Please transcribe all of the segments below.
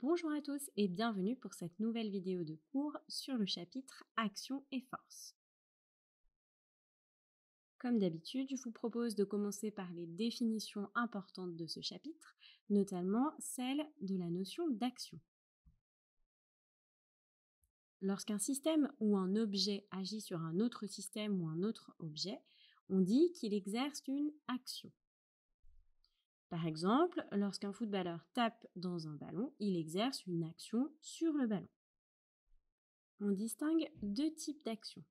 Bonjour à tous et bienvenue pour cette nouvelle vidéo de cours sur le chapitre Action et force. Comme d'habitude, je vous propose de commencer par les définitions importantes de ce chapitre, notamment celle de la notion d'action. Lorsqu'un système ou un objet agit sur un autre système ou un autre objet, on dit qu'il exerce une action. Par exemple, lorsqu'un footballeur tape dans un ballon, il exerce une action sur le ballon. On distingue deux types d'actions.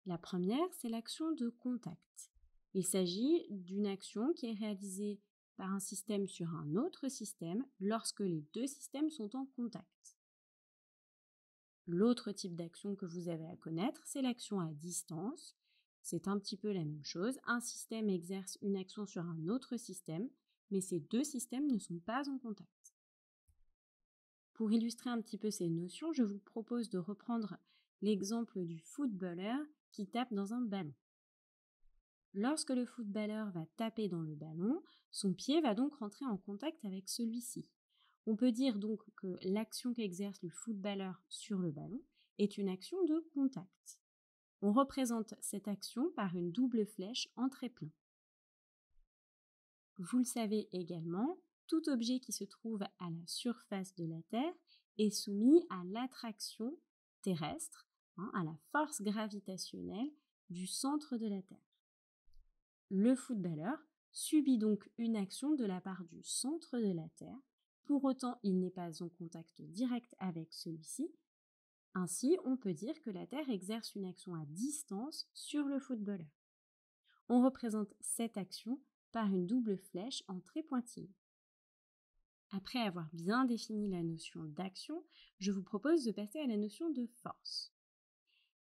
La première, c'est l'action de contact. Il s'agit d'une action qui est réalisée par un système sur un autre système lorsque les deux systèmes sont en contact. L'autre type d'action que vous avez à connaître, c'est l'action à distance. C'est un petit peu la même chose. Un système exerce une action sur un autre système, mais ces deux systèmes ne sont pas en contact. Pour illustrer un petit peu ces notions, je vous propose de reprendre l'exemple du footballeur qui tape dans un ballon. Lorsque le footballeur va taper dans le ballon, son pied va donc rentrer en contact avec celui-ci. On peut dire donc que l'action qu'exerce le footballeur sur le ballon est une action de contact. On représente cette action par une double flèche en trait plein. Vous le savez également, tout objet qui se trouve à la surface de la Terre est soumis à l'attraction terrestre, à la force gravitationnelle du centre de la Terre. Le footballeur subit donc une action de la part du centre de la Terre, pour autant il n'est pas en contact direct avec celui-ci. Ainsi, on peut dire que la Terre exerce une action à distance sur le footballeur. On représente cette action par une double flèche en trait pointillé. Après avoir bien défini la notion d'action, je vous propose de passer à la notion de force.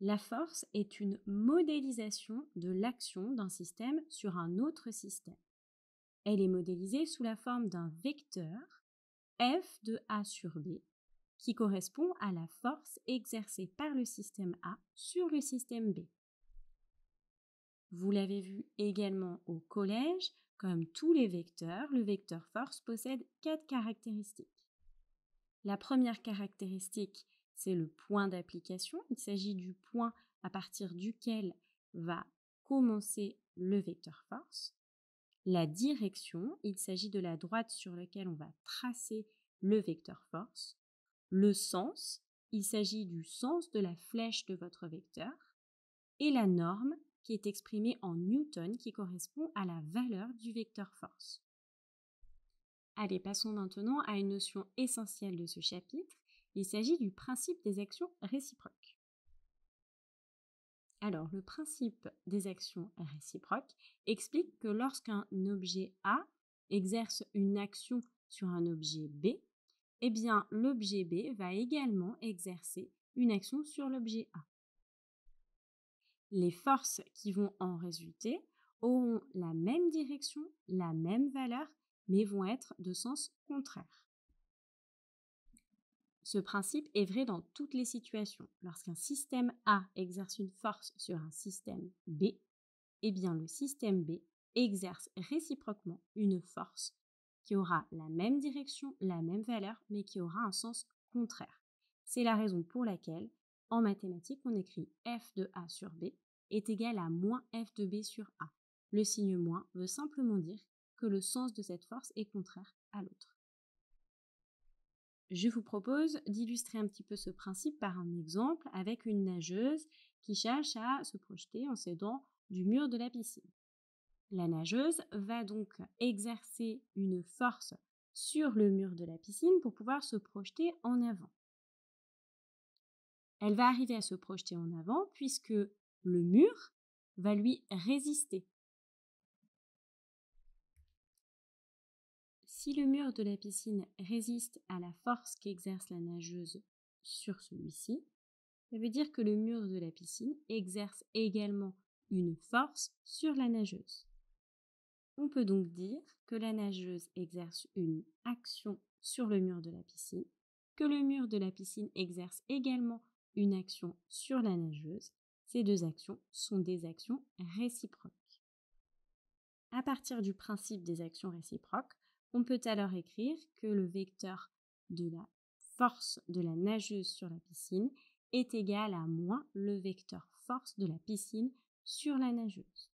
La force est une modélisation de l'action d'un système sur un autre système. Elle est modélisée sous la forme d'un vecteur F de A sur B qui correspond à la force exercée par le système A sur le système B. Vous l'avez vu également au collège, comme tous les vecteurs, le vecteur force possède 4 caractéristiques. La première caractéristique, c'est le point d'application. Il s'agit du point à partir duquel va commencer le vecteur force. La direction, il s'agit de la droite sur laquelle on va tracer le vecteur force. Le sens, il s'agit du sens de la flèche de votre vecteur. Et la norme, qui est exprimée en newton, qui correspond à la valeur du vecteur force. Allez, passons maintenant à une notion essentielle de ce chapitre. Il s'agit du principe des actions réciproques. Alors, le principe des actions réciproques explique que lorsqu'un objet A exerce une action sur un objet B, eh bien, l'objet B va également exercer une action sur l'objet A. Les forces qui vont en résulter auront la même direction, la même valeur, mais vont être de sens contraire. Ce principe est vrai dans toutes les situations. Lorsqu'un système A exerce une force sur un système B, eh bien le système B exerce réciproquement une force qui aura la même direction, la même valeur, mais qui aura un sens contraire. C'est la raison pour laquelle, en mathématiques, on écrit F de A sur B est égal à moins F de B sur A. Le signe moins veut simplement dire que le sens de cette force est contraire à l'autre. Je vous propose d'illustrer un petit peu ce principe par un exemple avec une nageuse qui cherche à se projeter en s'aidant du mur de la piscine. La nageuse va donc exercer une force sur le mur de la piscine pour pouvoir se projeter en avant. Elle va arriver à se projeter en avant puisque le mur va lui résister. Si le mur de la piscine résiste à la force qu'exerce la nageuse sur celui-ci, ça veut dire que le mur de la piscine exerce également une force sur la nageuse. On peut donc dire que la nageuse exerce une action sur le mur de la piscine, que le mur de la piscine exerce également une action sur la nageuse. Ces deux actions sont des actions réciproques. À partir du principe des actions réciproques, on peut alors écrire que le vecteur de la force de la nageuse sur la piscine est égal à moins le vecteur force de la piscine sur la nageuse.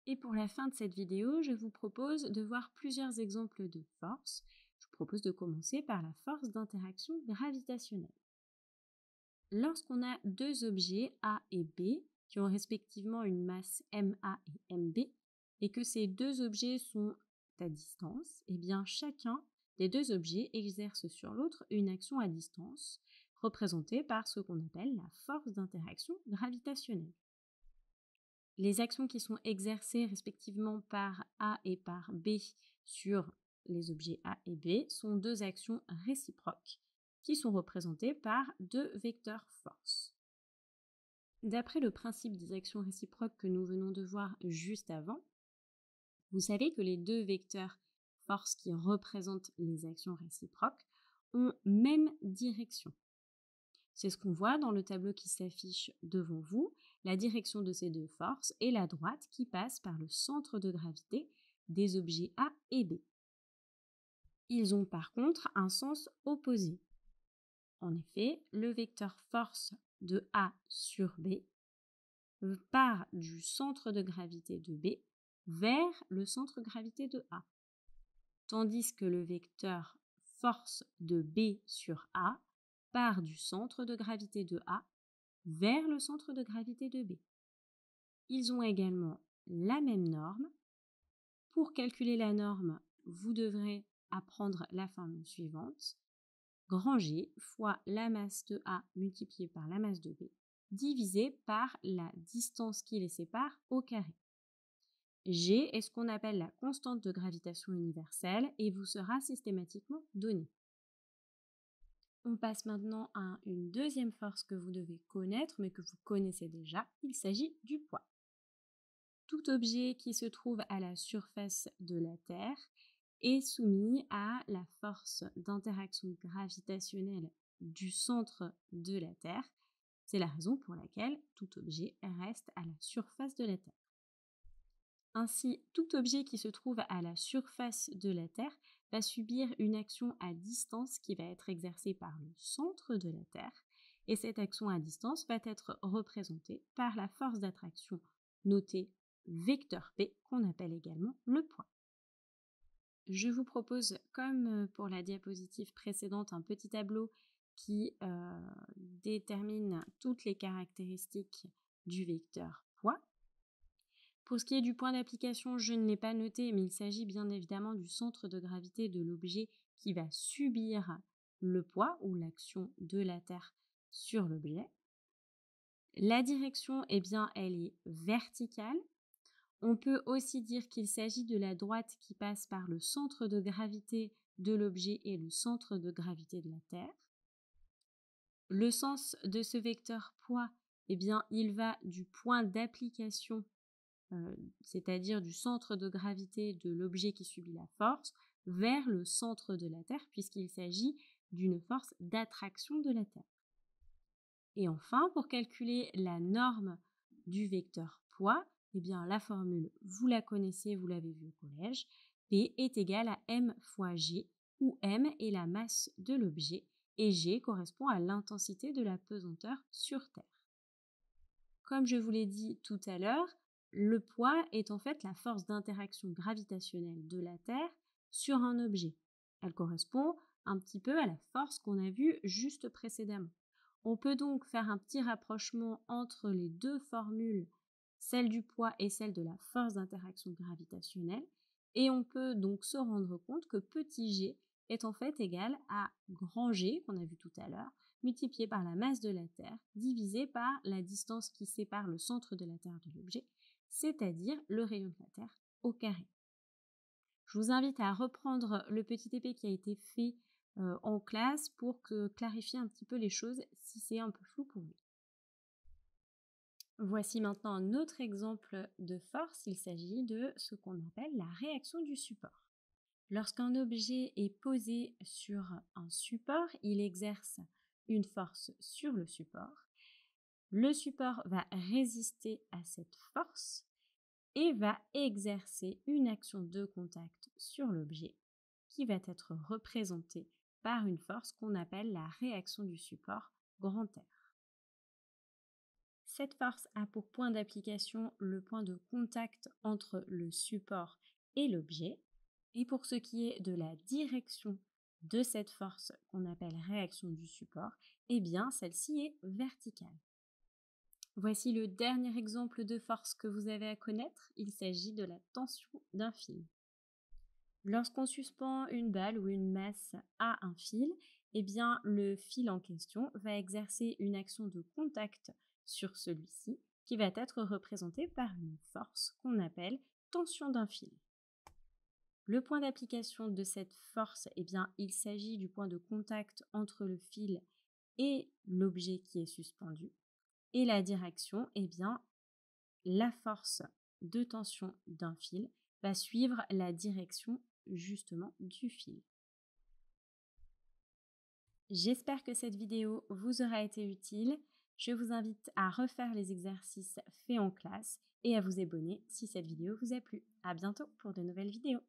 Et pour la fin de cette vidéo, je vous propose de voir plusieurs exemples de forces. Je vous propose de commencer par la force d'interaction gravitationnelle. Lorsqu'on a deux objets A et B qui ont respectivement une masse MA et MB et que ces deux objets sont à distance, eh bien chacun des deux objets exerce sur l'autre une action à distance représentée par ce qu'on appelle la force d'interaction gravitationnelle. Les actions qui sont exercées respectivement par A et par B sur les objets A et B sont deux actions réciproques qui sont représentées par deux vecteurs force. D'après le principe des actions réciproques que nous venons de voir juste avant, vous savez que les deux vecteurs force qui représentent les actions réciproques ont même direction. C'est ce qu'on voit dans le tableau qui s'affiche devant vous. La direction de ces deux forces est la droite qui passe par le centre de gravité des objets A et B. Ils ont par contre un sens opposé. En effet, le vecteur force de A sur B part du centre de gravité de B vers le centre de gravité de A, tandis que le vecteur force de B sur A part du centre de gravité de A vers le centre de gravité de B. Ils ont également la même norme. Pour calculer la norme, vous devrez apprendre la formule suivante. Grand G fois la masse de A multipliée par la masse de B divisé par la distance qui les sépare au carré. G est ce qu'on appelle la constante de gravitation universelle et vous sera systématiquement donnée. On passe maintenant à une deuxième force que vous devez connaître, mais que vous connaissez déjà. Il s'agit du poids. Tout objet qui se trouve à la surface de la Terre est soumis à la force d'interaction gravitationnelle du centre de la Terre. C'est la raison pour laquelle tout objet reste à la surface de la Terre. Ainsi, tout objet qui se trouve à la surface de la Terre va subir une action à distance qui va être exercée par le centre de la Terre, et cette action à distance va être représentée par la force d'attraction notée vecteur P, qu'on appelle également le poids. Je vous propose, comme pour la diapositive précédente, un petit tableau qui détermine toutes les caractéristiques du vecteur poids. Pour ce qui est du point d'application, je ne l'ai pas noté, mais il s'agit bien évidemment du centre de gravité de l'objet qui va subir le poids ou l'action de la Terre sur l'objet. La direction, eh bien, elle est verticale. On peut aussi dire qu'il s'agit de la droite qui passe par le centre de gravité de l'objet et le centre de gravité de la Terre. Le sens de ce vecteur poids, eh bien, il va du point d'application, c'est-à-dire du centre de gravité de l'objet qui subit la force, vers le centre de la Terre, puisqu'il s'agit d'une force d'attraction de la Terre. Et enfin, pour calculer la norme du vecteur poids, eh bien, la formule, vous la connaissez, vous l'avez vue au collège. P est égal à m fois g, où m est la masse de l'objet et g correspond à l'intensité de la pesanteur sur Terre. Comme je vous l'ai dit tout à l'heure, le poids est en fait la force d'interaction gravitationnelle de la Terre sur un objet. Elle correspond un petit peu à la force qu'on a vue juste précédemment. On peut donc faire un petit rapprochement entre les deux formules, celle du poids et celle de la force d'interaction gravitationnelle, et on peut donc se rendre compte que petit g est en fait égal à grand G, qu'on a vu tout à l'heure, multiplié par la masse de la Terre, divisé par la distance qui sépare le centre de la Terre de l'objet, c'est-à-dire le rayon de la Terre au carré. Je vous invite à reprendre le petit épée qui a été fait en classe pour clarifier un petit peu les choses si c'est un peu flou pour vous. Voici maintenant un autre exemple de force. Il s'agit de ce qu'on appelle la réaction du support. Lorsqu'un objet est posé sur un support, il exerce une force sur le support. Le support va résister à cette force et va exercer une action de contact sur l'objet qui va être représentée par une force qu'on appelle la réaction du support grand R. Cette force a pour point d'application le point de contact entre le support et l'objet. Et pour ce qui est de la direction de cette force qu'on appelle réaction du support, eh bien celle-ci est verticale. Voici le dernier exemple de force que vous avez à connaître. Il s'agit de la tension d'un fil. Lorsqu'on suspend une balle ou une masse à un fil, eh bien le fil en question va exercer une action de contact sur celui-ci qui va être représentée par une force qu'on appelle tension d'un fil. Le point d'application de cette force, eh bien, il s'agit du point de contact entre le fil et l'objet qui est suspendu. Et la direction, eh bien, la force de tension d'un fil va suivre la direction justement du fil. J'espère que cette vidéo vous aura été utile. Je vous invite à refaire les exercices faits en classe et à vous abonner si cette vidéo vous a plu. À bientôt pour de nouvelles vidéos.